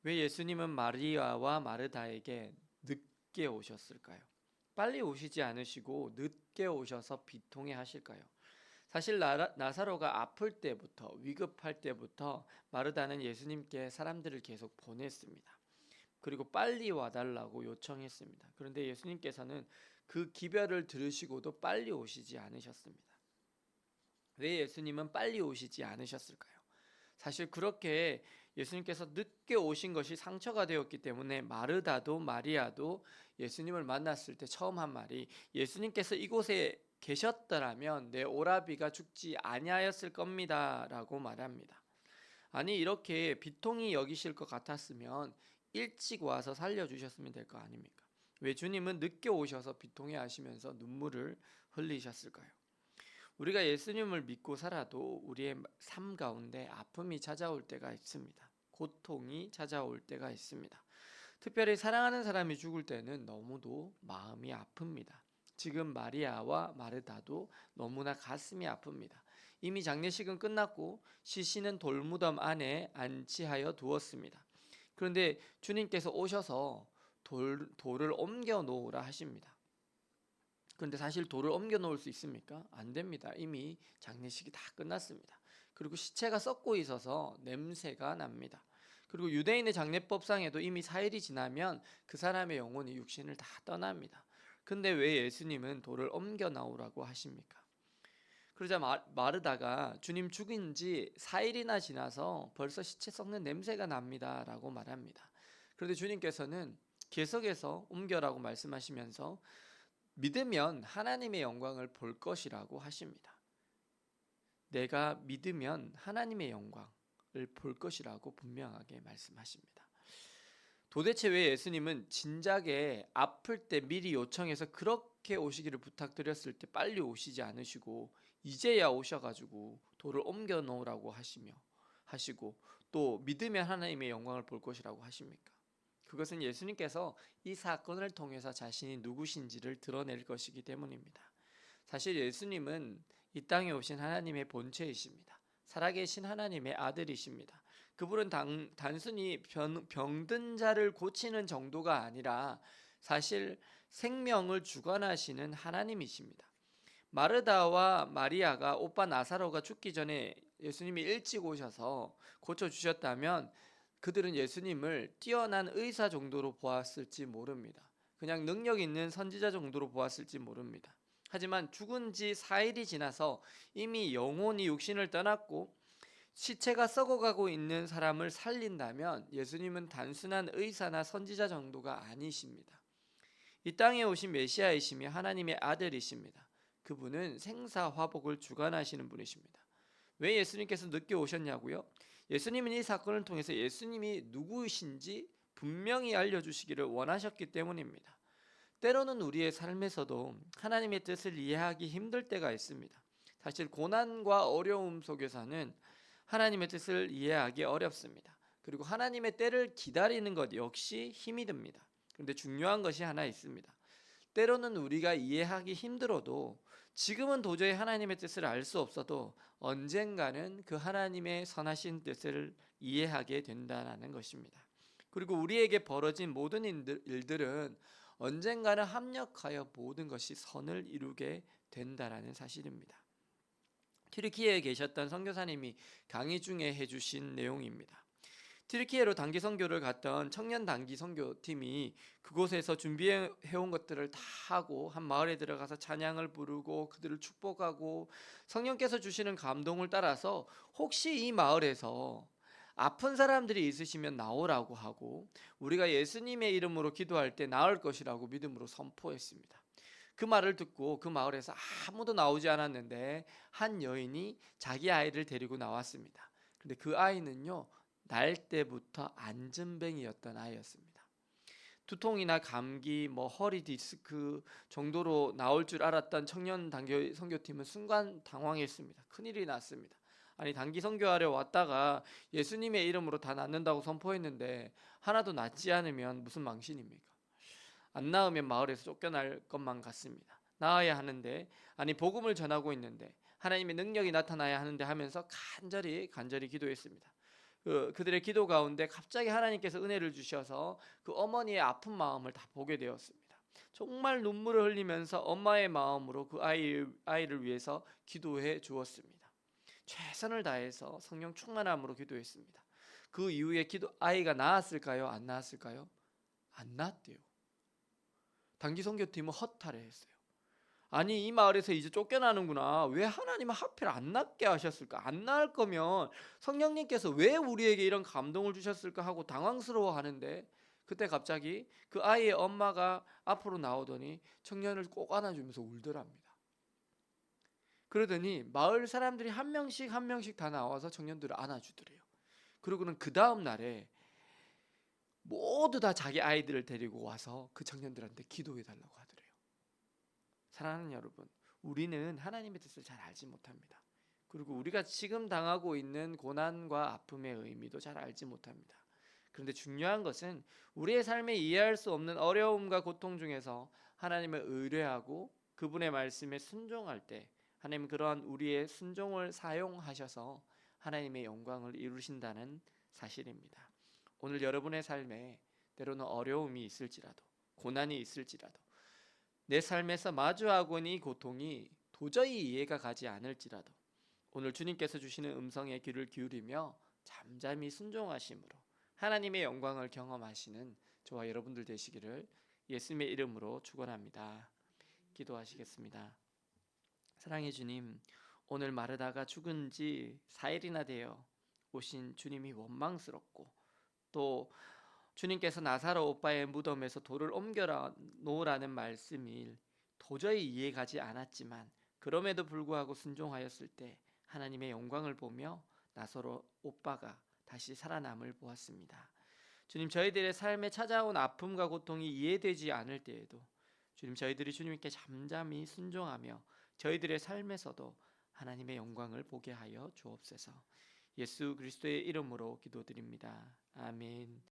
왜 예수님은 마리아와 마르다에게 늦게 오셨을까요? 빨리 오시지 않으시고 늦게 오셔서 비통해 하실까요? 사실 나사로가 아플 때부터 위급할 때부터 마르다는 예수님께 사람들을 계속 보냈습니다. 그리고 빨리 와달라고 요청했습니다. 그런데 예수님께서는 그 기별을 들으시고도 빨리 오시지 않으셨습니다. 왜 예수님은 빨리 오시지 않으셨을까요? 사실 그렇게 예수님께서 늦게 오신 것이 상처가 되었기 때문에 마르다도 마리아도 예수님을 만났을 때 처음 한 말이, 예수님께서 이곳에 계셨더라면 내 오라비가 죽지 아니하였을 겁니다라고 말합니다. 아니, 이렇게 비통히 여기실 것 같았으면 일찍 와서 살려주셨으면 될 거 아닙니까? 왜 주님은 늦게 오셔서 비통해 하시면서 눈물을 흘리셨을까요? 우리가 예수님을 믿고 살아도 우리의 삶 가운데 아픔이 찾아올 때가 있습니다. 고통이 찾아올 때가 있습니다. 특별히 사랑하는 사람이 죽을 때는 너무도 마음이 아픕니다. 지금 마리아와 마르다도 너무나 가슴이 아픕니다. 이미 장례식은 끝났고 시신은 돌무덤 안에 안치하여 두었습니다. 그런데 주님께서 오셔서 돌을 옮겨 놓으라 하십니다. 그런데 사실 돌을 옮겨 놓을 수 있습니까? 안 됩니다. 이미 장례식이 다 끝났습니다. 그리고 시체가 썩고 있어서 냄새가 납니다. 그리고 유대인의 장례법상에도 이미 4일이 지나면 그 사람의 영혼이 육신을 다 떠납니다. 근데 왜 예수님은 돌을 옮겨 나오라고 하십니까? 그러자 마르다가 주님 죽인 지 4일이나 지나서 벌써 시체 썩는 냄새가 납니다 라고 말합니다. 그런데 주님께서는 계속해서 옮겨라고 말씀하시면서 믿으면 하나님의 영광을 볼 것이라고 하십니다. 내가 믿으면 하나님의 영광을 볼 것이라고 분명하게 말씀하십니다. 도대체 왜 예수님은 진작에 아플 때 미리 요청해서 그렇게 오시기를 부탁드렸을 때 빨리 오시지 않으시고 이제야 오셔가지고 돌을 옮겨 놓으라고 하시고 또 믿으면 하나님의 영광을 볼 것이라고 하십니까? 그것은 예수님께서 이 사건을 통해서 자신이 누구신지를 드러낼 것이기 때문입니다. 사실 예수님은 이 땅에 오신 하나님의 본체이십니다. 살아계신 하나님의 아들이십니다. 그분은 단순히 병든 자를 고치는 정도가 아니라 사실 생명을 주관하시는 하나님이십니다. 마르다와 마리아가 오빠 나사로가 죽기 전에 예수님이 일찍 오셔서 고쳐주셨다면 그들은 예수님을 뛰어난 의사 정도로 보았을지 모릅니다. 그냥 능력 있는 선지자 정도로 보았을지 모릅니다. 하지만 죽은 지 4일이 지나서 이미 영혼이 육신을 떠났고 시체가 썩어가고 있는 사람을 살린다면 예수님은 단순한 의사나 선지자 정도가 아니십니다. 이 땅에 오신 메시아이시며 하나님의 아들이십니다. 그분은 생사화복을 주관하시는 분이십니다. 왜 예수님께서 늦게 오셨냐고요? 예수님은 이 사건을 통해서 예수님이 누구이신지 분명히 알려주시기를 원하셨기 때문입니다. 때로는 우리의 삶에서도 하나님의 뜻을 이해하기 힘들 때가 있습니다. 사실 고난과 어려움 속에서는 하나님의 뜻을 이해하기 어렵습니다. 그리고 하나님의 때를 기다리는 것 역시 힘이 듭니다. 그런데 중요한 것이 하나 있습니다. 때로는 우리가 이해하기 힘들어도 지금은 도저히 하나님의 뜻을 알 수 없어도 언젠가는 그 하나님의 선하신 뜻을 이해하게 된다는 것입니다. 그리고 우리에게 벌어진 모든 일들은 언젠가는 합력하여 모든 것이 선을 이루게 된다는 사실입니다. 튀르키예에 계셨던 선교사님이 강의 중에 해주신 내용입니다. 튀르키예로 단기 선교를 갔던 청년 단기 선교팀이 그곳에서 준비해온 것들을 다 하고 한 마을에 들어가서 찬양을 부르고 그들을 축복하고 성령께서 주시는 감동을 따라서 혹시 이 마을에서 아픈 사람들이 있으시면 나오라고 하고 우리가 예수님의 이름으로 기도할 때 나을 것이라고 믿음으로 선포했습니다. 그 말을 듣고 그 마을에서 아무도 나오지 않았는데 한 여인이 자기 아이를 데리고 나왔습니다. 근데 그 아이는요, 날 때부터 안전뱅이였던 아이였습니다. 두통이나 감기, 허리 디스크 정도로 나올 줄 알았던 청년 단기 선교팀은 순간 당황했습니다. 큰일이 났습니다. 아니, 단기 선교하러 왔다가 예수님의 이름으로 다 낫는다고 선포했는데 하나도 낫지 않으면 무슨 망신입니까? 안 나으면 마을에서 쫓겨날 것만 같습니다. 나아야 하는데, 아니 복음을 전하고 있는데 하나님의 능력이 나타나야 하는데 하면서 간절히 기도했습니다. 그들의 기도 가운데 갑자기 하나님께서 은혜를 주셔서 그 어머니의 아픈 마음을 다 보게 되었습니다. 정말 눈물을 흘리면서 엄마의 마음으로 그 아이를 위해서 기도해 주었습니다. 최선을 다해서 성령 충만함으로 기도했습니다. 그 이후에 아이가 낳았을까요? 안 낳았을까요? 안 낳았대요. 단기 선교팀은 허탈해했어요. 아니, 이 마을에서 이제 쫓겨나는구나. 왜 하나님은 하필 안 낳게 하셨을까? 안 낳을 거면 성령님께서 왜 우리에게 이런 감동을 주셨을까 하고 당황스러워하는데, 그때 갑자기 그 아이의 엄마가 앞으로 나오더니 청년을 꼭 안아주면서 울더랍니다. 그러더니 마을 사람들이 한 명씩 한 명씩 다 나와서 청년들을 안아주더래요. 그리고는 그 다음 날에 모두 다 자기 아이들을 데리고 와서 그 청년들한테 기도해 달라고 하더래요. 사랑하는 여러분, 우리는 하나님의 뜻을 잘 알지 못합니다. 그리고 우리가 지금 당하고 있는 고난과 아픔의 의미도 잘 알지 못합니다. 그런데 중요한 것은 우리의 삶에 이해할 수 없는 어려움과 고통 중에서 하나님을 의뢰하고 그분의 말씀에 순종할 때 하나님 그러한 우리의 순종을 사용하셔서 하나님의 영광을 이루신다는 사실입니다. 오늘 여러분의 삶에 때로는 어려움이 있을지라도, 고난이 있을지라도, 내 삶에서 마주하고 있는 이 고통이 도저히 이해가 가지 않을지라도 오늘 주님께서 주시는 음성에 귀를 기울이며 잠잠히 순종하심으로 하나님의 영광을 경험하시는 저와 여러분들 되시기를 예수님의 이름으로 축원합니다. 기도하시겠습니다. 사랑의 주님, 오늘 마르다가 죽은 지 4일이나 되어 오신 주님이 원망스럽고, 또 주님께서 나사로 오빠의 무덤에서 돌을 옮겨 놓으라는 말씀이 도저히 이해가지 않았지만 그럼에도 불구하고 순종하였을 때 하나님의 영광을 보며 나사로 오빠가 다시 살아남을 보았습니다. 주님, 저희들의 삶에 찾아온 아픔과 고통이 이해되지 않을 때에도 주님, 저희들이 주님께 잠잠히 순종하며 저희들의 삶에서도 하나님의 영광을 보게 하여 주옵소서. 예수 그리스도의 이름으로 기도드립니다. 아멘.